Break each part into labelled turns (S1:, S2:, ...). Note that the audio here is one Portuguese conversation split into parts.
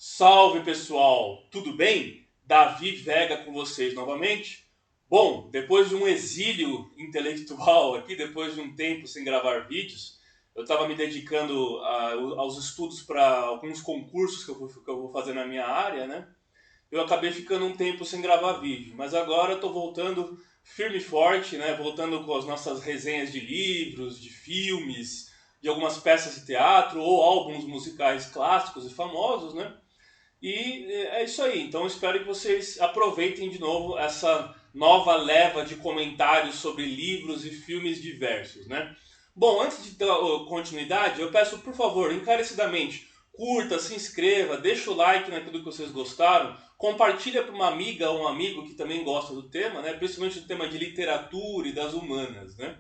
S1: Salve pessoal, tudo bem? Davi Vega com vocês novamente. Bom, depois de um exílio intelectual aqui, depois de um tempo sem gravar vídeos, eu estava me dedicando aos estudos para alguns concursos que eu vou fazer na minha área, né? Eu acabei ficando um tempo sem gravar vídeo, mas agora estou voltando firme e forte, né? Voltando com as nossas resenhas de livros, de filmes, de algumas peças de teatro ou álbuns musicais clássicos e famosos, né? E é isso aí. Então espero que vocês aproveitem de novo essa nova leva de comentários sobre livros e filmes diversos, né? Bom, antes de dar continuidade, eu peço, por favor, encarecidamente, curta, se inscreva, deixa o like naquilo que vocês gostaram, compartilha para uma amiga ou um amigo que também gosta do tema, né? Principalmente do tema de literatura e das humanas, né?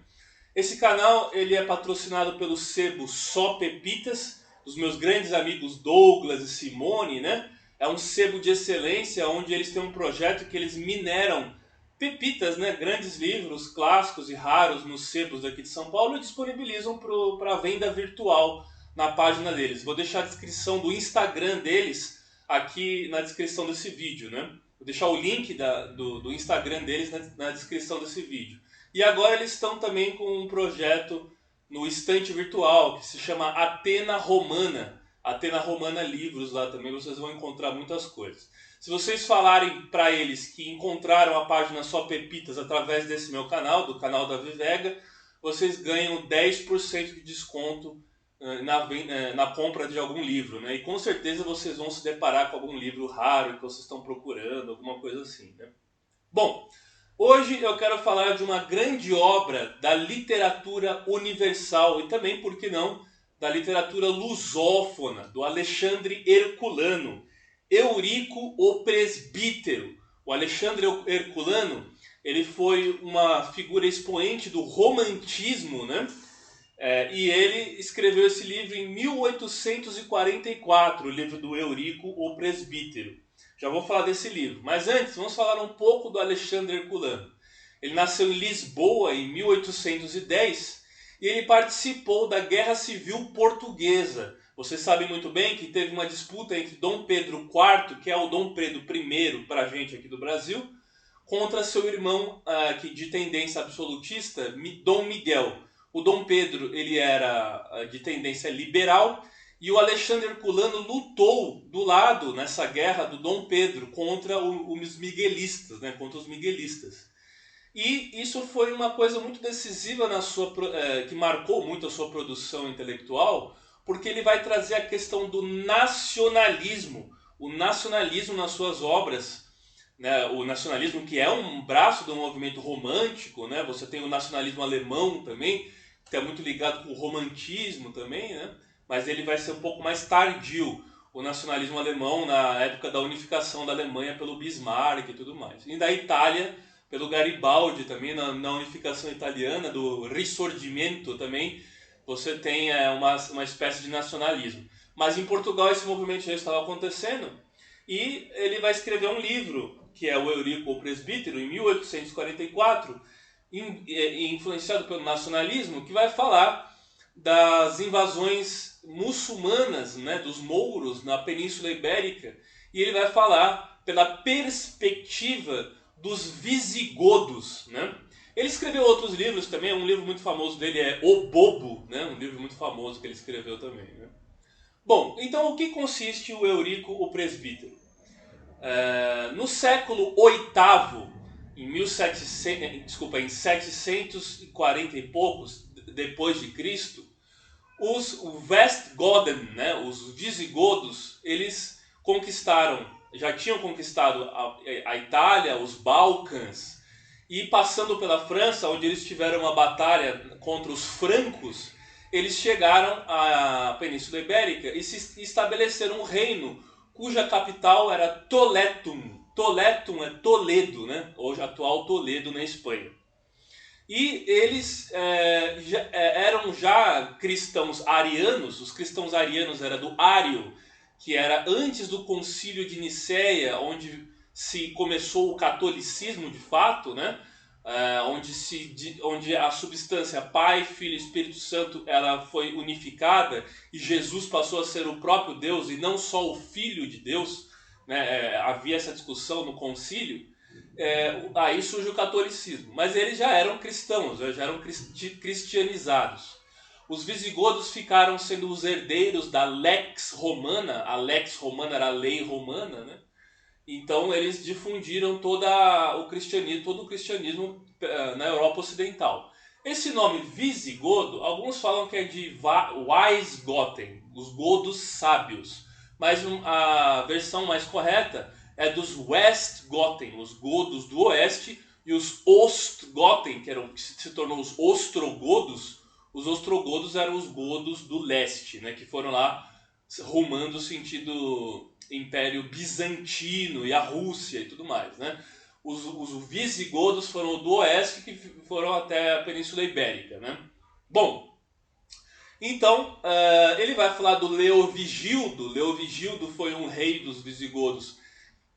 S1: Esse canal ele é patrocinado pelo sebo Só Pepitas, dos meus grandes amigos Douglas e Simone, né? É um sebo de excelência onde eles têm um projeto que eles mineram pepitas, né? Grandes livros clássicos e raros nos sebos daqui de São Paulo e disponibilizam para venda virtual na página deles. Vou deixar a descrição do Instagram deles aqui na descrição desse vídeo, né? Vou deixar o link do Instagram deles na descrição desse vídeo. E agora eles estão também com um projeto no estante virtual que se chama Atena Romana. Atena Romana Livros, lá também vocês vão encontrar muitas coisas. Se vocês falarem para eles que encontraram a página Só Pepitas através desse meu canal, do canal da Vivega, vocês ganham 10% de desconto na compra de algum livro, né? E com certeza vocês vão se deparar com algum livro raro que vocês estão procurando, alguma coisa assim, né? Bom, hoje eu quero falar de uma grande obra da literatura universal e também, por que não, da literatura lusófona, do Alexandre Herculano, Eurico o Presbítero. O Alexandre Herculano, ele foi uma figura expoente do romantismo, né? E ele escreveu esse livro em 1844, o livro do Eurico o Presbítero. Já vou falar desse livro. Mas antes, vamos falar um pouco do Alexandre Herculano. Ele nasceu em Lisboa em 1810 e ele participou da Guerra Civil Portuguesa. Vocês sabem muito bem que teve uma disputa entre Dom Pedro IV, que é o Dom Pedro I para a gente aqui do Brasil, contra seu irmão de tendência absolutista, Dom Miguel. O Dom Pedro ele era de tendência liberal e o Alexandre Herculano lutou do lado nessa guerra do Dom Pedro contra os miguelistas, né, contra os miguelistas. E isso foi uma coisa muito decisiva que marcou muito a sua produção intelectual, porque ele vai trazer a questão do nacionalismo, o nacionalismo nas suas obras, né, o nacionalismo que é um braço do movimento romântico, né? Você tem o nacionalismo alemão também, que é muito ligado com o romantismo também, né? Mas ele vai ser um pouco mais tardio, o nacionalismo alemão na época da unificação da Alemanha pelo Bismarck e tudo mais. E da Itália, pelo Garibaldi também, na unificação italiana, do Risorgimento também, você tem uma espécie de nacionalismo. Mas em Portugal esse movimento já estava acontecendo e ele vai escrever um livro, que é o Eurico o Presbítero, em 1844, influenciado pelo nacionalismo, que vai falar das invasões muçulmanas, né, dos mouros na Península Ibérica, e ele vai falar pela perspectiva dos visigodos, né? Ele escreveu outros livros também, um livro muito famoso dele é O Bobo, né? Um livro muito famoso que ele escreveu também, né? Bom, então o que consiste o Eurico o Presbítero? No século VIII, em 740 e poucos depois de Cristo, os Westgoden, né, os visigodos, eles já tinham conquistado a Itália, os Balcãs, e passando pela França, onde eles tiveram uma batalha contra os francos, eles chegaram à Península Ibérica e se estabeleceram um reino cuja capital era Toletum. Toletum é Toledo, né? Hoje atual Toledo na Espanha. E eles eram já cristãos arianos. Os cristãos arianos eram do Ário, que era antes do concílio de Nicéia, onde se começou o catolicismo de fato, né? onde a substância Pai, Filho e Espírito Santo ela foi unificada e Jesus passou a ser o próprio Deus e não só o Filho de Deus, né? Havia essa discussão no concílio. Aí surge o catolicismo, mas eles já eram cristãos, já eram cristianizados. Os visigodos ficaram sendo os herdeiros da Lex Romana. A Lex Romana era a lei romana, né? Então eles difundiram todo o cristianismo na Europa Ocidental. Esse nome visigodo, alguns falam que é de Weisgoten, os godos sábios, mas a versão mais correta é dos Westgoten, os godos do oeste, e os Ostgoten, que se tornou os ostrogodos. Os ostrogodos eram os godos do leste, né, que foram lá rumando sentido Império Bizantino e a Rússia e tudo mais, né? Os visigodos foram do oeste, que foram até a Península Ibérica, né? Bom, então ele vai falar do Leovigildo. Leovigildo foi um rei dos visigodos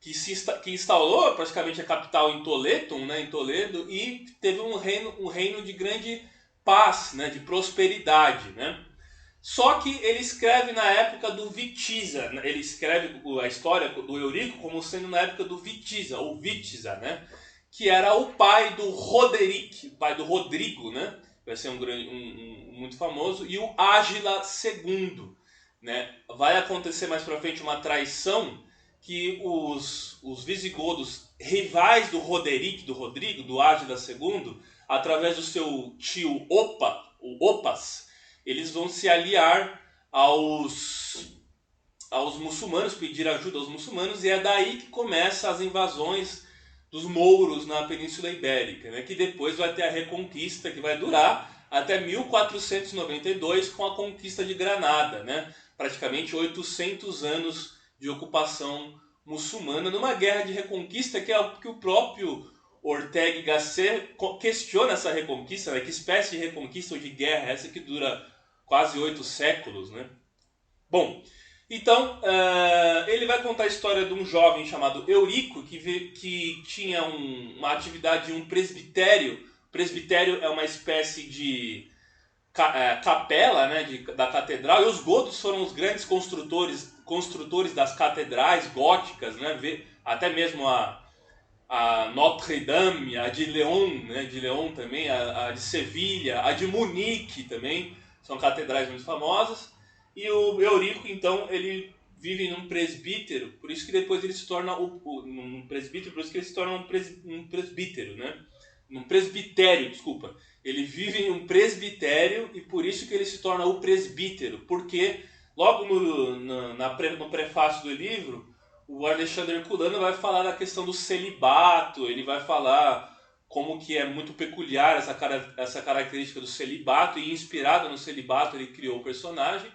S1: que instalou praticamente a capital em Toledo, né, em Toledo, e teve um reino de grande paz, né, de prosperidade, né? Só que ele escreve na época do Witiza, ele escreve a história do Eurico como sendo na época do Witiza, ou Witiza, né? Que era o pai do Roderick, o pai do Rodrigo, né? Vai ser um muito famoso, e o Ágila II, né? Vai acontecer mais pra frente uma traição que os visigodos, rivais do Roderick, do Rodrigo, do Ágila II, através do seu tio o Opas, eles vão se aliar aos muçulmanos, pedir ajuda aos muçulmanos, e é daí que começam as invasões dos mouros na Península Ibérica, né? Que depois vai ter a Reconquista, que vai durar até 1492 com a conquista de Granada, né? Praticamente 800 anos de ocupação muçulmana, numa guerra de reconquista que é o que o próprio Ortega y Gasset questiona essa reconquista, né? Que espécie de reconquista ou de guerra é essa que dura quase 8 séculos, né? Bom, então ele vai contar a história de um jovem chamado Eurico que tinha uma atividade de um presbitério. Presbitério é uma espécie de capela, né, da catedral, e os godos foram os grandes construtores das catedrais góticas, né? Até mesmo a Notre-Dame, a de Lyon, né, de Lyon também, a de Sevilha, a de Munique também, são catedrais muito famosas. E o Eurico, então, ele vive num presbítero, por isso que depois ele se torna um presbítero, por isso que ele se torna um presbítero, né? Um presbitério, desculpa. Ele vive em um presbitério e por isso que ele se torna o presbítero, porque logo no prefácio do livro, o Alexandre Herculano vai falar da questão do celibato, ele vai falar como que é muito peculiar essa característica do celibato, e inspirado no celibato ele criou o personagem.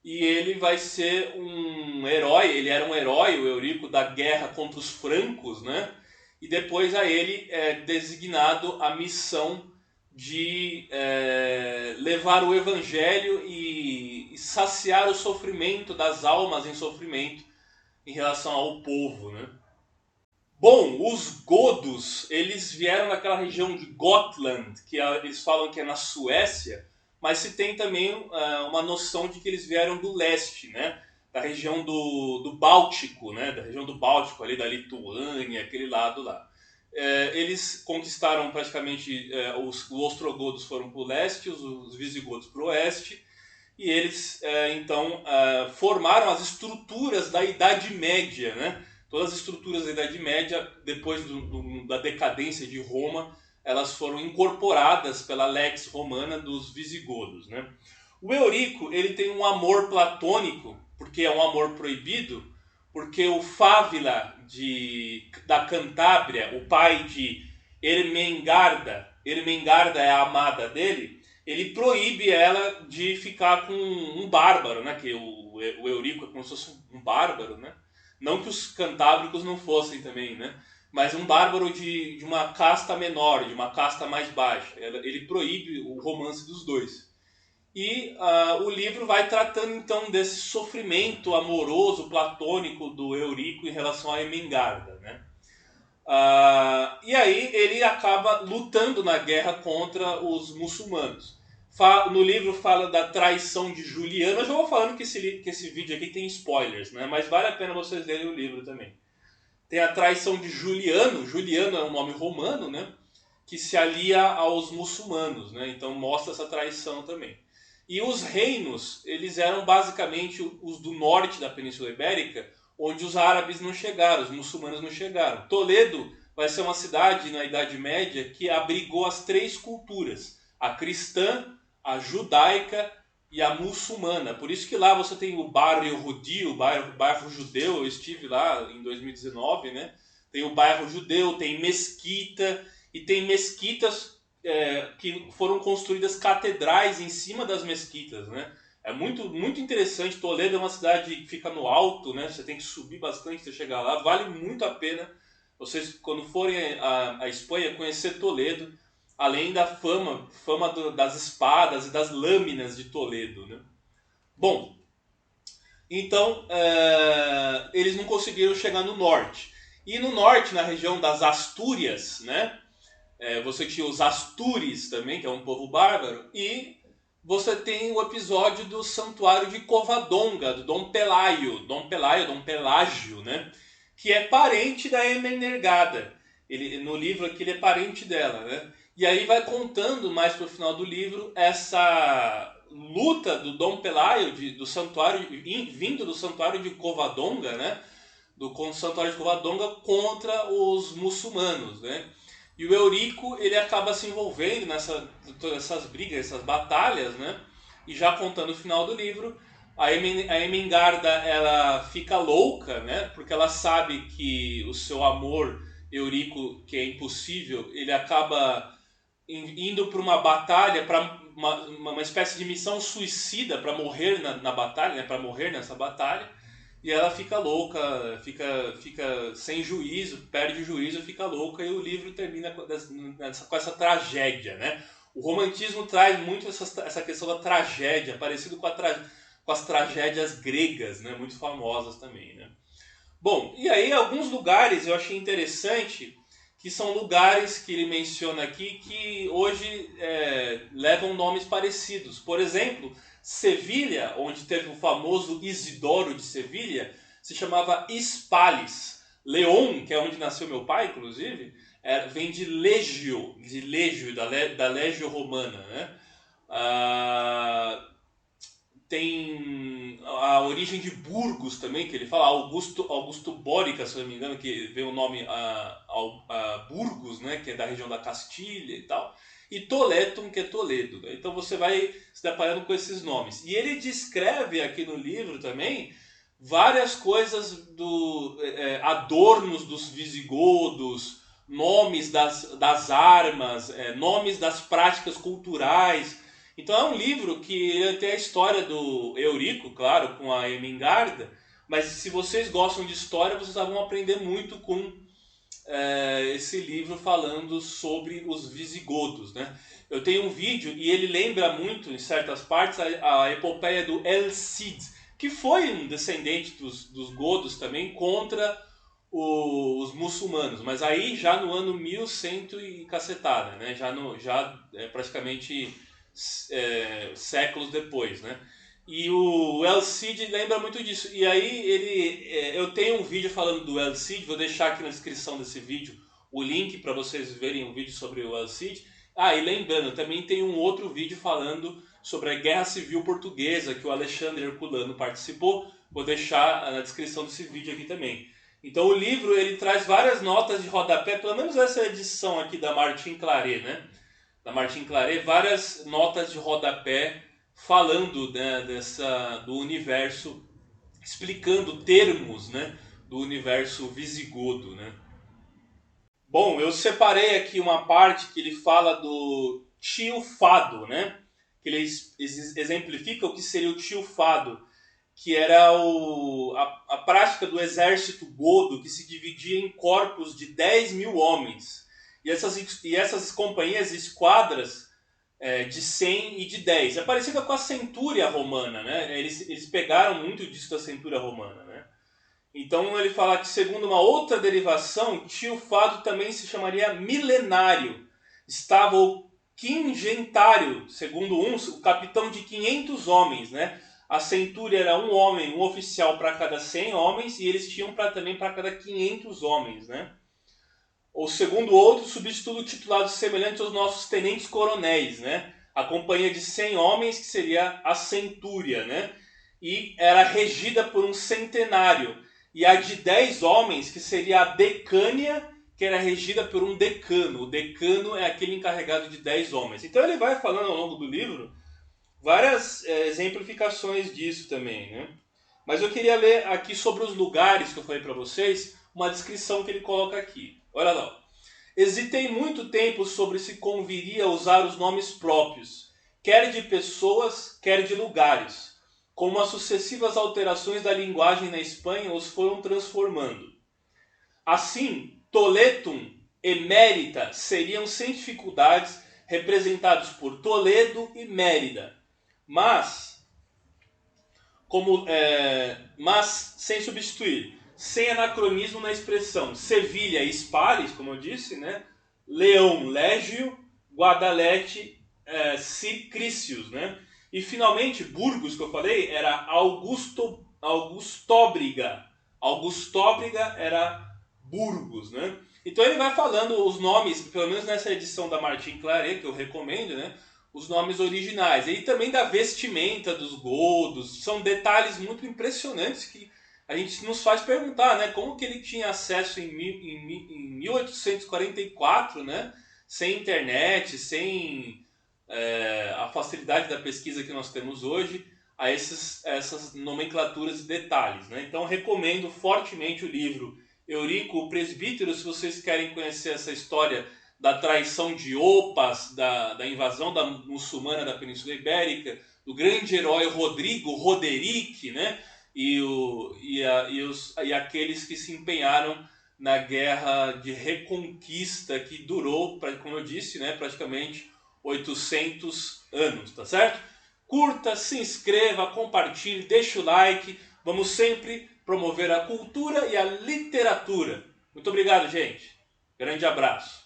S1: E ele vai ser um herói, ele era um herói, o Eurico, da guerra contra os francos, né? E depois a ele é designado a missão de levar o evangelho e saciar o sofrimento das almas em sofrimento em relação ao povo, né? Bom, os godos, eles vieram daquela região de Gotland, que eles falam que é na Suécia, mas se tem também uma noção de que eles vieram do leste, né? Da região do Báltico, né? Da região do Báltico, ali da Lituânia, aquele lado lá. Eles conquistaram praticamente, os ostrogodos foram para o leste, os visigodos para o oeste, e eles então formaram as estruturas da Idade Média, né? Todas as estruturas da Idade Média, depois da decadência de Roma, elas foram incorporadas pela Lex Romana dos visigodos, né? O Eurico, ele tem um amor platônico, porque é um amor proibido, porque o Fávila da Cantábria, o pai de Ermengarda é a amada dele, ele proíbe ela de ficar com um bárbaro, né? Que o Eurico é como se fosse um bárbaro, né? Não que os cantábricos não fossem também, né? Mas um bárbaro de uma casta menor, de uma casta mais baixa. Ele proíbe o romance dos dois. E o livro vai tratando então desse sofrimento amoroso, platônico do Eurico em relação a Ermengarda, né? E aí ele acaba lutando na guerra contra os muçulmanos. No livro fala da traição de Juliano. Eu já vou falando que esse vídeo aqui tem spoilers, né? Mas vale a pena vocês lerem o livro também. Tem a traição de Juliano. Juliano é um nome romano, né? Que se alia aos muçulmanos, né? Então mostra essa traição também. E os reinos, eles eram basicamente os do norte da Península Ibérica, onde os árabes não chegaram, os muçulmanos não chegaram. Toledo vai ser uma cidade na Idade Média que abrigou as três culturas: a cristã, a judaica e a muçulmana. Por isso que lá você tem o bairro Rudi, o bairro judeu. Eu estive lá em 2019, né? Tem o bairro judeu, tem mesquita, e tem mesquitas que foram construídas catedrais em cima das mesquitas, né? É muito, muito interessante. Toledo é uma cidade que fica no alto, né? Você tem que subir bastante para chegar lá. Vale muito a pena vocês, quando forem à Espanha, conhecer Toledo, além da fama das espadas e das lâminas de Toledo, né? Bom, então eles não conseguiram chegar no norte. E no norte, na região das Astúrias, né? Você tinha os Astures também, que é um povo bárbaro, e você tem o episódio do Santuário de Covadonga, do Dom Pelágio, né? Que é parente da Emenergada. No livro aqui ele é parente dela, né? E aí vai contando mais pro final do livro essa luta do Dom Pelaio, do santuário, vindo do Santuário de Covadonga, né? Do Santuário de Covadonga contra os muçulmanos, né? E o Eurico, ele acaba se envolvendo nessas brigas, essas batalhas, né? E já contando o final do livro, a Emengarda, ela fica louca, né? Porque ela sabe que o seu amor, Eurico, que é impossível, ele acaba indo para uma batalha, para uma espécie de missão suicida para morrer na batalha, né? Para morrer nessa batalha. E ela fica louca, fica sem juízo, perde o juízo, fica louca, e o livro termina com essa tragédia, né? O romantismo traz muito essa questão da tragédia, parecido com as tragédias gregas, né? Muito famosas também, né? Bom, e aí alguns lugares eu achei interessante, que são lugares que ele menciona aqui que hoje levam nomes parecidos. Por exemplo, Sevilha, onde teve o famoso Isidoro de Sevilha, se chamava Hispales. León, que é onde nasceu meu pai, inclusive, vem de Legio, da Legio Romana, né? Tem a origem de Burgos também, que ele fala, Augusto Bórica, se eu não me engano, que vem o nome a Burgos, né, que é da região da Castilha e tal, e Toletum, que é Toledo, né? Então você vai se deparando com esses nomes. E ele descreve aqui no livro também várias coisas adornos dos visigodos, nomes das armas, nomes das práticas culturais. Então é um livro que ele tem a história do Eurico, claro, com a Ermengarda, mas se vocês gostam de história, vocês vão aprender muito com esse livro falando sobre os visigodos, né? Eu tenho um vídeo e ele lembra muito, em certas partes, a epopeia do El Cid, que foi um descendente dos godos também contra os muçulmanos, mas aí já no ano 1100 e cacetada, né? Já praticamente séculos depois, né? E o El Cid lembra muito disso. E aí eu tenho um vídeo falando do El Cid, vou deixar aqui na descrição desse vídeo o link para vocês verem um vídeo sobre o El Cid. E lembrando, também tem um outro vídeo falando sobre a Guerra Civil Portuguesa, que o Alexandre Herculano participou. Vou deixar na descrição desse vídeo aqui também. Então o livro ele traz várias notas de rodapé, pelo menos essa edição aqui da Martin Claret, né? Da Martin Claret, várias notas de rodapé falando, né, do universo, explicando termos, né, do universo visigodo, né. Bom, eu separei aqui uma parte que ele fala do tio fado, né, que ele exemplifica o que seria o tio fado, que era a prática do exército godo que se dividia em corpos de 10 mil homens. E essas companhias, esquadras de 100 e de 10. É parecida com a centúria romana, né? Eles pegaram muito disso da centúria romana, né? Então ele fala que, segundo uma outra derivação, tio Fado também se chamaria milenário. Estava o quingentário, segundo uns, o capitão de 500 homens, né? A centúria era um homem, um oficial para cada 100 homens, e eles tinham também para cada 500 homens, né? Ou segundo outro, substituto titulado semelhante aos nossos tenentes coronéis, né? A companhia de 100 homens, que seria a centúria, né? E era regida por um centenário. E a de 10 homens, que seria a decânia, que era regida por um decano. O decano é aquele encarregado de 10 homens. Então ele vai falando ao longo do livro várias exemplificações disso também, né? Mas eu queria ler aqui sobre os lugares que eu falei para vocês, uma descrição que ele coloca aqui. Olha lá. Hesitei muito tempo sobre se conviria usar os nomes próprios, quer de pessoas, quer de lugares, como as sucessivas alterações da linguagem na Espanha os foram transformando. Assim, Toletum e Mérida seriam sem dificuldades representados por Toledo e Mérida, mas sem substituir, sem anacronismo na expressão Sevilha e Spares, como eu disse, né? Leão, Légio, Guadalete, Circrícios, né? E finalmente, Burgos, que eu falei, era Augustóbriga. Augustóbriga era Burgos, né? Então ele vai falando os nomes, pelo menos nessa edição da Martin Claret, que eu recomendo, né? Os nomes originais. E também da vestimenta dos godos. São detalhes muito impressionantes que a gente nos faz perguntar, né? Como que ele tinha acesso em 1844, né? Sem internet, sem a facilidade da pesquisa que nós temos hoje, a essas nomenclaturas e detalhes, né? Então recomendo fortemente o livro Eurico o Presbítero, se vocês querem conhecer essa história da traição de Opas, da invasão da muçulmana da Península Ibérica, do grande herói Roderick, né? E aqueles que se empenharam na guerra de reconquista que durou, como eu disse, né, praticamente 800 anos, tá certo? Curta, se inscreva, compartilhe, deixe o like. Vamos sempre promover a cultura e a literatura. Muito obrigado, gente. Grande abraço.